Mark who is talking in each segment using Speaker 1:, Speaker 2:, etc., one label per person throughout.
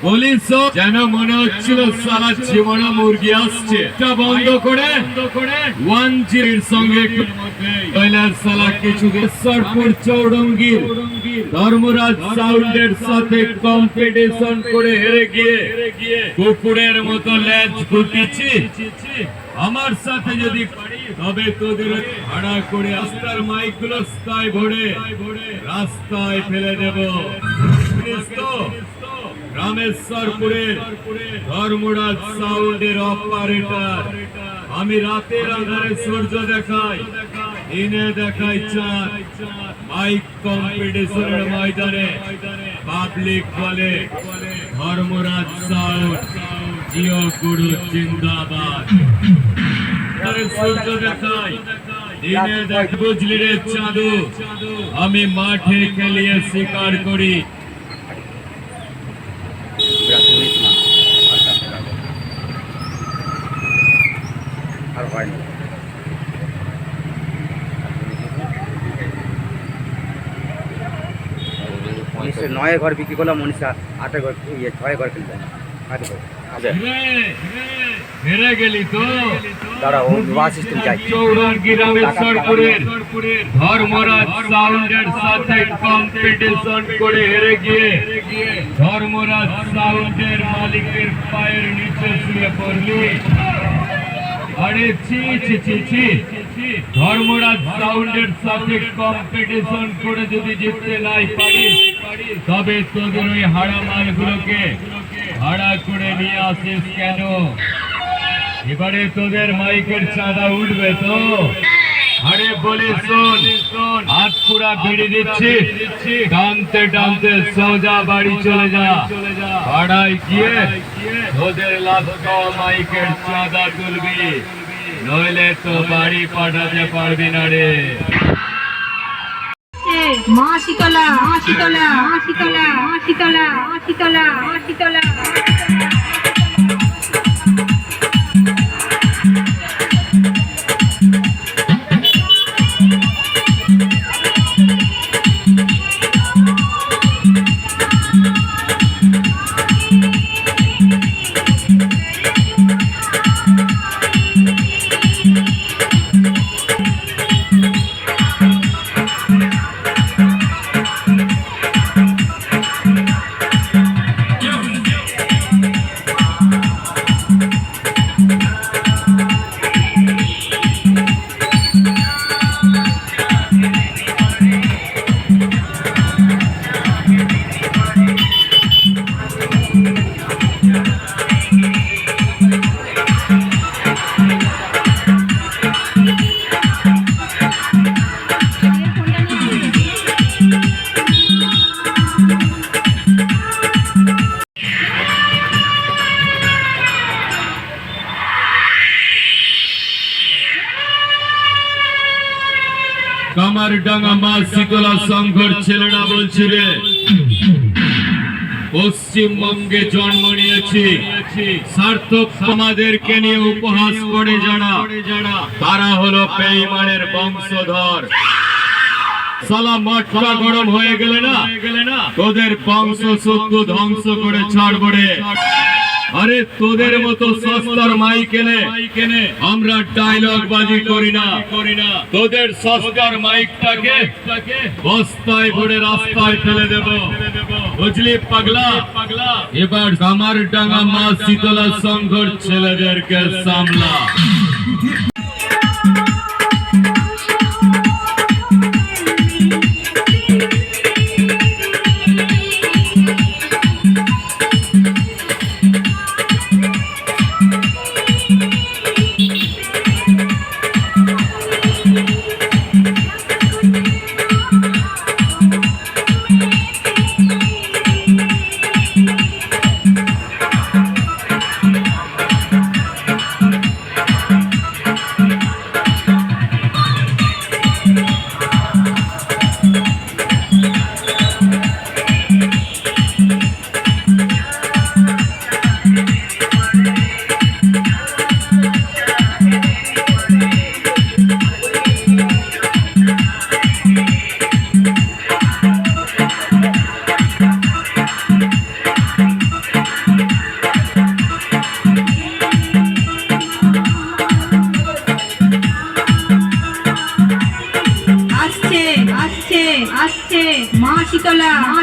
Speaker 1: Police যেন মনে হচ্ছিল সালা জীবনা মুরগি আসছে, এটা বন্ধ করে 1-0 সঙ্গে কৈলাস সালা কিছু সরপুর চৌরঙ্গীর ধর্মরাজ সাউন্ডের সাথে কম্পিটিশন করে হেরে গিয়ে কুকুরের মতো লেজ গুটিছি। আমার সাথে যদি পারি তবে তোদের ভাড়া করে রাস্তার মাইকগুলো রাস্তায় ফেলে দেব। রামেশ্বরপুরের ধর্মরাজ সাউন্ডের অপারেটর আমি। রাতের আধারে সূর্য দেখাই, দিনে দেখাই চাঁদ। মাইক কম্পিটিশনের ময়দানে পাবলিক বলে ধর্মরাজ সাউন্ড জিও গুরু জিন্দাবাদ। সূর্য দেখাই, দিনে দেখ বুঝলি রে চাঁদু, আমি মাঠে খেলিয়ে শিকার করি।
Speaker 2: মনীষের 9 ঘর বিক্রি করলাম, মনীষা 8 ঘর 6 ঘর কিনলাম।
Speaker 1: হেরে গেলি তো
Speaker 2: দাঁড়াও, বাস সিস্টেম চাই।
Speaker 1: চৌরঙ্গী রামেশ্বরপুরের ধর্মরাজ সাউন্ডের সাথে কম্পিটিশন করে হেরে গিয়ে ধর্মরাজ সাউন্ডের মালিকের পায়ের নিচে শুয়ে পড়লি। আরে ছি ছি ছি ছি, ধর্মরাজ সাউন্ডের সাথে কম্পিটিশন করে যদি জিততে নাই পারিস তবে তোদের ওই হাড়া মালগুলোকে ভাড়া করে নিয়ে আসিস কেন? এবারে তোদের মাইকের চাঁদা উঠবে তো? আরে বলি শোন, হাত পুরা ভিড়ে দিচ্ছি, টানতে টানতে সোজা বাড়ি চলে যা। ভাড়ায় গিয়ে তোদের লাভ মাইকের চাঁদা তুলবি, নইলে তো বাড়ি পাঠাতে পারবি না রে।
Speaker 3: মা শীতলা, মা শীতলা, মা শীতলা, মা শীতলা, মা শীতলা, মা শীতলা।
Speaker 1: কামারডাঙ্গা মা শীতলা সংঘর ছেলেরা বলছি রে, পশ্চিমবঙ্গে জন্ম নিয়েছি, সার্থক আমাদেরকে নিয়ে উপহাস করে যারা তারা হলো বেঈমানের বংশধর। সালা মাঠটা গরম হয়ে গেলে না তোদের বংশ সত্য ধ্বংস করে ছাড়বো রে। আরে তোদের মতো সস্তার মাইক এনে আমরা ডায়লগ বাজি করি না। তোদের সস্তার মাইকটাকে বস্তায় ভরে রাস্তায় ফেলে দেব, বুঝলি পাগলা? এবার কামারডাঙ্গা মা শীতলা সংঘর ছেলেদেরকে সামলা।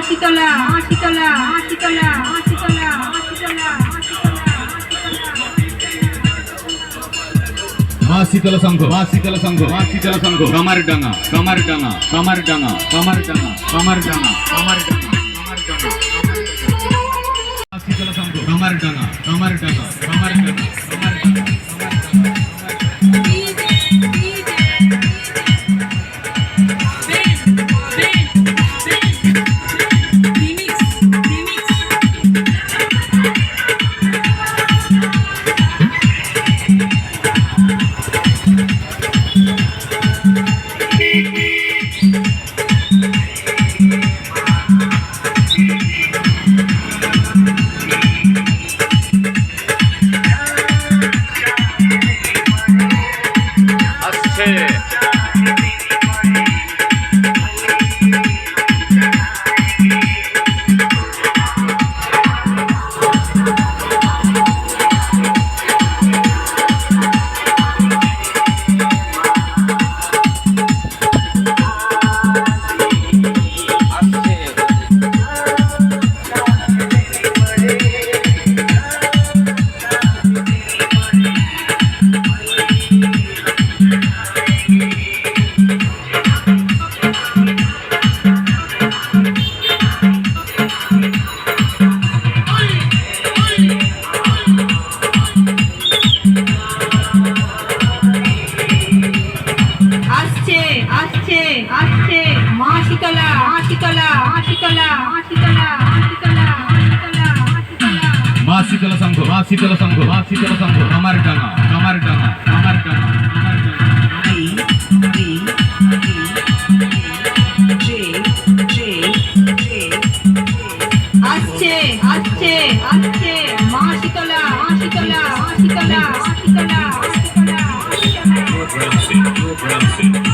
Speaker 3: শীতলা শীতলা শীতলা শীতলা শীতলা
Speaker 1: মা শীতলা সংঘ মা শীতলা সংঘ মা শীতলা সংঘ কামার ডাঙ্গা কামার ডাঙ্গা কামার ডাঙ্গা কামার ডাঙ্গা কামার ডাঙ্গা কামার ডাঙ্গা কামার ডাঙ্গা মা শীতলা সংঘ কামার ডাঙ্গা কামার ডাঙ্গা কামার ডাঙ্গা কামার ডাঙ্গা মা শীতলা সংঘ মা শীতলা সংঘ মা শীতলা সংঘ কামার ডাঙ্গা কামার ডাঙ্গা কামার ডাঙ্গা কামার
Speaker 3: আসছে আসছে আসছে মা শীতলা শীতলা শীতলা শীতলা শীতলা